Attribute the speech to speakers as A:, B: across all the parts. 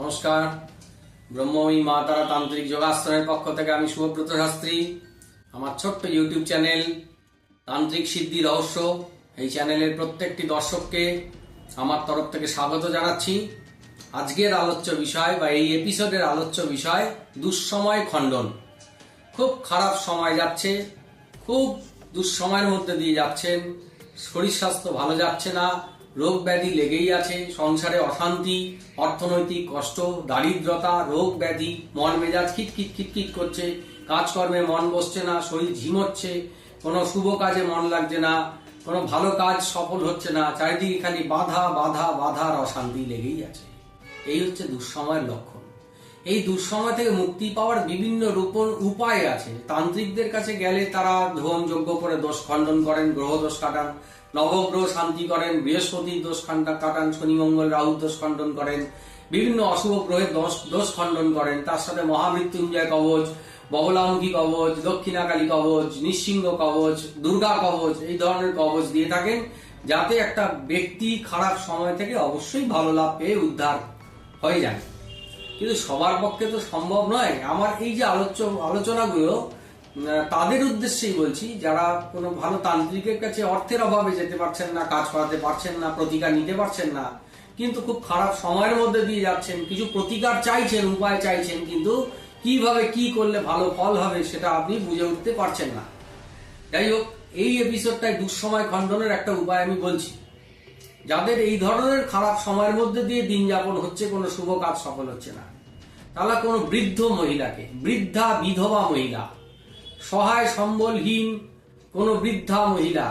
A: নমস্কার। ব্রহ্মময়ী মা তারা তান্ত্রিক যোগাশ্রমের পক্ষ থেকে আমি শুভব্রত শাস্ত্রী। আমার ছোট্ট ইউটিউব চ্যানেল তান্ত্রিক সিদ্ধি রহস্য, এই চ্যানেলের প্রত্যেকটি দর্শককে আমার তরফ থেকে স্বাগত জানাচ্ছি। আজকের আলোচ্য বিষয় বা এই এপিসোডের আলোচ্য বিষয় দুঃসময় খণ্ডন। খুব খারাপ সময় যাচ্ছে, খুব দুঃসময়ের মধ্যে দিয়ে যাচ্ছেন, শরীর স্বাস্থ্য ভালো যাচ্ছে না, রোগ ব্যাধি লেগেই আছে, সংসারে অশান্তি, অর্থনৈতিক কষ্ট, দারিদ্রতা, রোগ ব্যাধি, মন মেজাজ খিটখিট খিটখিট করছে, কাজকর্মে মন বসছে না, শরীর ঝিমোচ্ছে, কোনো শুভ কাজে মন লাগছে না, কোনো ভালো কাজ সফল হচ্ছে না, চারিদিকে খালি বাধা বাধা বাধার অশান্তি লেগেই আছে। এই হচ্ছে দুঃসময়ের লক্ষণ। এই দুঃসময় থেকে মুক্তি পাওয়ার বিভিন্ন উপায় আছে। তান্ত্রিকদের কাছে গেলে তারা হোম যজ্ঞ করে দোষ খণ্ডন করেন, গ্রহ দোষ কাটান, নবগ্রহ শান্তি করেন, বৃহস্পতির দোষ কাটান, শনি মঙ্গল রাহু দোষ খণ্ডন করেন, বিভিন্ন অশুভ গ্রহের দোষ খণ্ডন করেন। তার সাথে মহামৃত্যুঞ্জয় কবচ, বগলামুখী কবচ, দক্ষিণাকালী কবচ, নৃসিংহ কবচ, দুর্গা কবচ, এই ধরনের কবচ দিয়ে থাকেন, যাতে একটা ব্যক্তি খারাপ সময় থেকে অবশ্যই ভালো লাভ পেয়ে উদ্ধার হয়ে যায়। কিন্তু সবার পক্ষে তো সম্ভব নয়। আমার এই যে আলোচনাগুলো তাদের উদ্দেশ্যেই বলছি, যারা কোনো ভালো তান্ত্রিকের কাছে অর্থের অভাবে যেতে পারছেন না, কাজ করাতে পারছেন না, প্রতিকার নিতে পারছেন না, কিন্তু খুব খারাপ সময়ের মধ্যে দিয়ে যাচ্ছেন, কিছু প্রতিকার চাইছেন, উপায় চাইছেন, কিন্তু কিভাবে কি করলে ভালো ফল হবে সেটা আপনি বুঝে উঠতে পারছেন না। যাই হোক, এই এপিসোডটায় দুঃসময় খণ্ডনের একটা উপায় আমি বলছি। যাদের এই ধরনের খারাপ সময়ের মধ্যে দিয়ে দিন যাপন হচ্ছে, কোনো শুভ কাজ সফল হচ্ছে না, তারা কোনো বৃদ্ধ মহিলাকে, বৃদ্ধা বিধবা মহিলা, সহায় সম্বলহীন কোনো বৃদ্ধা মহিলা,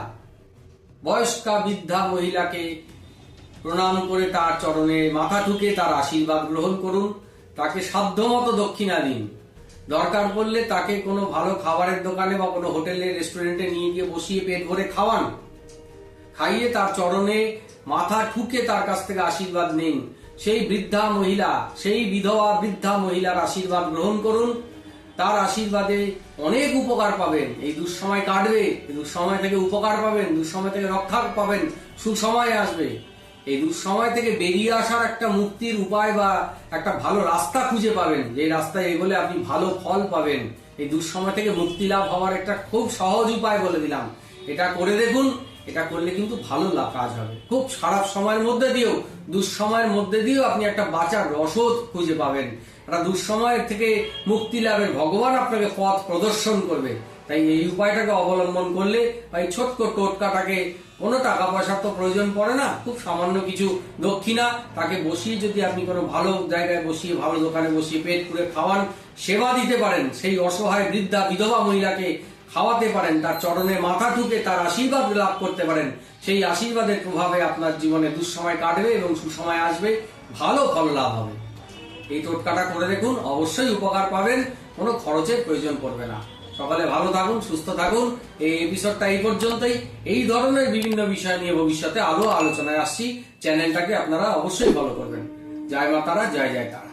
A: বয়স্কা বৃদ্ধা মহিলাকে প্রণাম করে তার চরণে মাথা ঠুকে তার আশীর্বাদ গ্রহণ করুন। তাকে সাধ্যমতো দক্ষিণা দিন। দরকার পড়লে তাকে কোনো ভালো খাবারের দোকানে বা কোনো হোটেলে রেস্টুরেন্টে নিয়ে গিয়ে বসিয়ে পেট ভরে খাওয়ান। খাইয়ে তার চরণে মাথা ঠুকে তার কাছ থেকে আশীর্বাদ নিন। সেই বৃদ্ধা মহিলা, সেই বিধবা বৃদ্ধা মহিলার আশীর্বাদ গ্রহণ করুন। তার আশীর্বাদে অনেক উপকার পাবেন। এই দুঃসময় কাটবে, এই দুঃসময় থেকে উপকার পাবেন, দুঃসময় থেকে রক্ষা পাবেন, সুসময় আসবে। এই দুঃসময় থেকে বেরিয়ে আসার একটা মুক্তির উপায় বা একটা ভালো রাস্তা খুঁজে পাবেন, যে রাস্তায় এগোলে আপনি ভালো ফল পাবেন। এই দুঃসময় থেকে মুক্তি লাভ হওয়ার একটা খুব সহজ উপায় বলে দিলাম। এটা করে দেখুন। এটা করলে কিন্তু ভালো কাজ হবে। খুব খারাপ সময়ের মধ্যে দিয়েও, দুঃসময়ের মধ্যে দিয়েও আপনি একটা বাঁচার রসদ খুঁজে পাবেন। একটা দুঃসময়ের থেকে মুক্তি লাভের ভগবান আপনাকে পথ প্রদর্শন করবে। তাই এই উপায়টাকে অবলম্বন করলে বা এই ছোট্ট টোটকাটাকে, কোনো টাকা পয়সার তো প্রয়োজন পড়ে না, খুব সামান্য কিছু দক্ষিণা তাকে বসিয়ে যদি আপনি কোনো ভালো জায়গায় বসিয়ে, ভালো দোকানে বসিয়ে পেট পুরে খাওয়ান, সেবা দিতে পারেন, সেই অসহায় বৃদ্ধা বিধবা মহিলাকে খাওয়াতে পারেন, তার চরণে মাথা ঠুকে তার আশীর্বাদ লাভ করতে পারেন, সেই আশীর্বাদের প্রভাবে আপনার জীবনে দুঃসময় কাটবে এবং সুসময় আসবে, ভালো ফল লাভ হবে। এই টোটকাটা করে দেখুন, অবশ্যই উপকার পাবেন, কোনো খরচের প্রয়োজন পড়বে না। সকালে ভালো থাকুন, সুস্থ থাকুন। এই এপিসোডটা এই পর্যন্তই। এই ধরনের বিভিন্ন বিষয় নিয়ে ভবিষ্যতে আলোচনায় আসছি। চ্যানেলটাকে আপনারা অবশ্যই ফলো করবেন। জয় মা তারা, জয় জয় তারা।